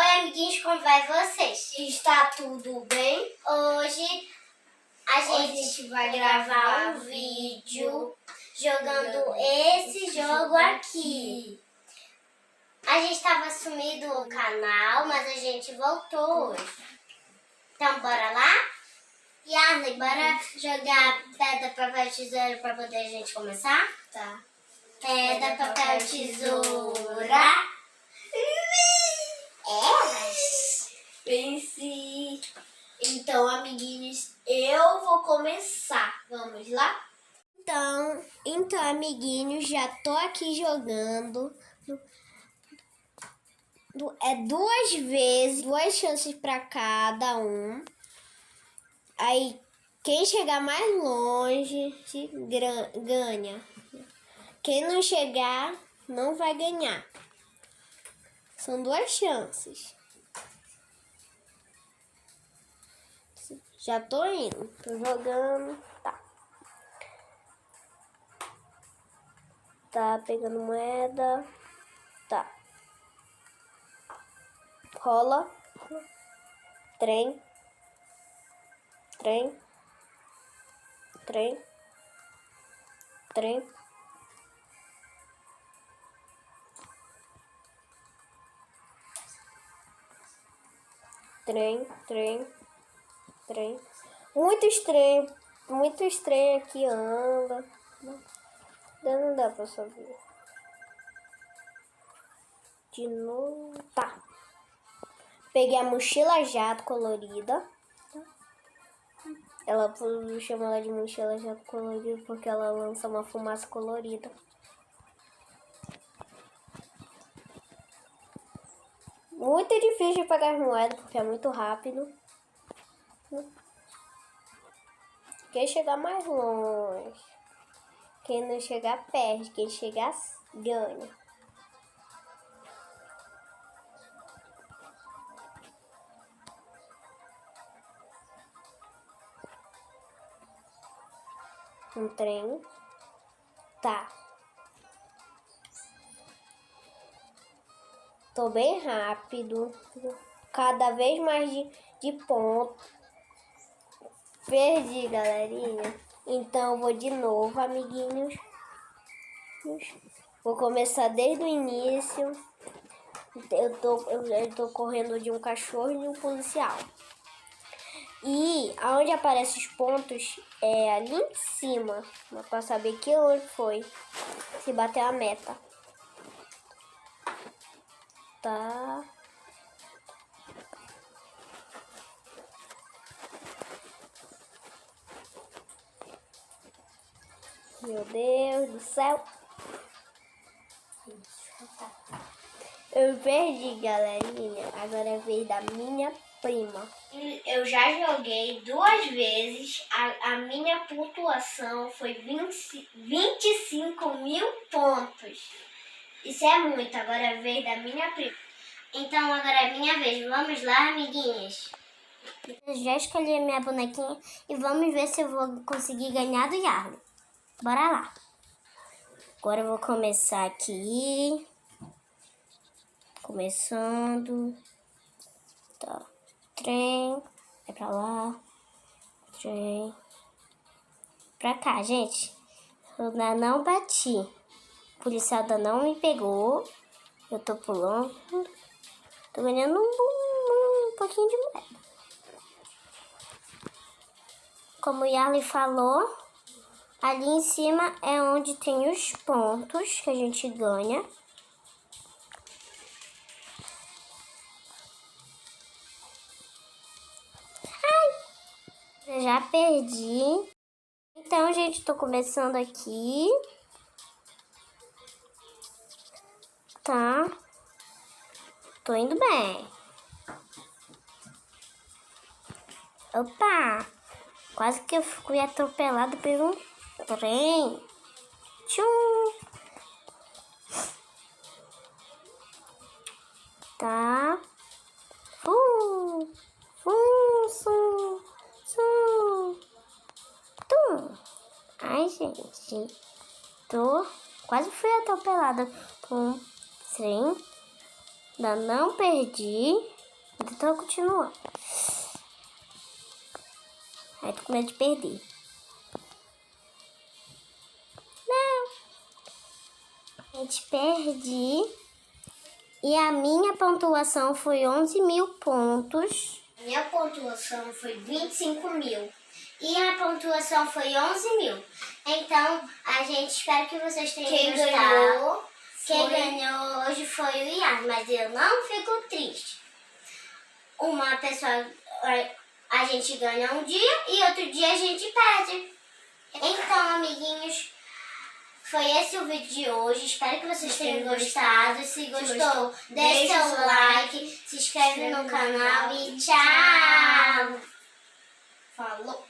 Oi, amiguinhos, como vai vocês? Está tudo bem? Hoje a gente vai gravar um vídeo jogando esse jogo aqui. A gente estava sumido no canal, mas a gente voltou hoje. Então, bora lá? Yarley, bora jogar pedra, papel, tesoura para poder a gente começar? Tá. Pedra, papel, tesoura. Pense. Então, amiguinhos, eu vou começar. Vamos lá? Então, amiguinhos, já tô aqui jogando. É 2 vezes, 2 chances para cada um. Aí, quem chegar mais longe ganha. Quem não chegar, não vai ganhar. São 2 chances. Já tô indo, tô jogando. Tá pegando moeda. Tá. Rola. Trem. Trem. Trem. Trem. Trem. Trem. Trem. Muitos trem aqui anda. Não dá pra saber. De novo. Tá. Peguei a mochila jato colorida. Ela chama ela de mochila jato colorida porque ela lança uma fumaça colorida. Muito difícil de pegar as moedas porque é muito rápido. Quem chegar mais longe. Quem não chegar perde. Quem chegar ganha. Um trem. Tá. Tô bem rápido. Cada vez mais de ponto. Perdi, galerinha. Então, vou de novo, amiguinhos. Vou começar desde o início. Eu tô correndo de um cachorro e de um policial. E aonde aparecem os pontos é ali em cima. Pra saber que onde foi. Se bater a meta. Tá. Meu Deus do céu. Eu perdi, galerinha. Agora é a vez da minha prima. Eu já joguei 2 vezes. A minha pontuação foi 25 mil pontos. Isso é muito. Agora é a vez da minha prima. Então, agora é minha vez. Vamos lá, amiguinhas. Eu já escolhi a minha bonequinha e vamos ver se eu vou conseguir ganhar do Yarley. Bora lá. Agora eu vou começar aqui. Começando. Tá. Trem. É pra lá. Trem. Pra cá, gente. Eu ainda não bati. O policial ainda não me pegou. Eu tô pulando. Tô ganhando um pouquinho de moeda. Como o Yarley falou, ali em cima é onde tem os pontos que a gente ganha. Ai! Eu já perdi. Então, gente, tô começando aqui. Tá. Tô indo bem. Opa! Quase que eu fui atropelado por um trem. Tchum! Tá. Sum! Tum! Ai, gente. Quase fui atropelada por um trem. Ainda não perdi. Ainda tô continuando. Aí tô com medo de perder. Não. Gente, perdi. E a minha pontuação foi 11.000 pontos. Minha pontuação foi 25.000. E a pontuação foi 11.000. Então, a gente espera que vocês tenham Quem gostado. Quem foi- ganhou hoje foi o Ian, mas eu não fico triste. Uma pessoa, a gente ganha um dia e outro dia a gente perde. Então, amiguinhos, foi esse o vídeo de hoje. Espero que vocês tenham gostado. Se gostou, deixe seu like, se inscreve no canal e tchau! Falou!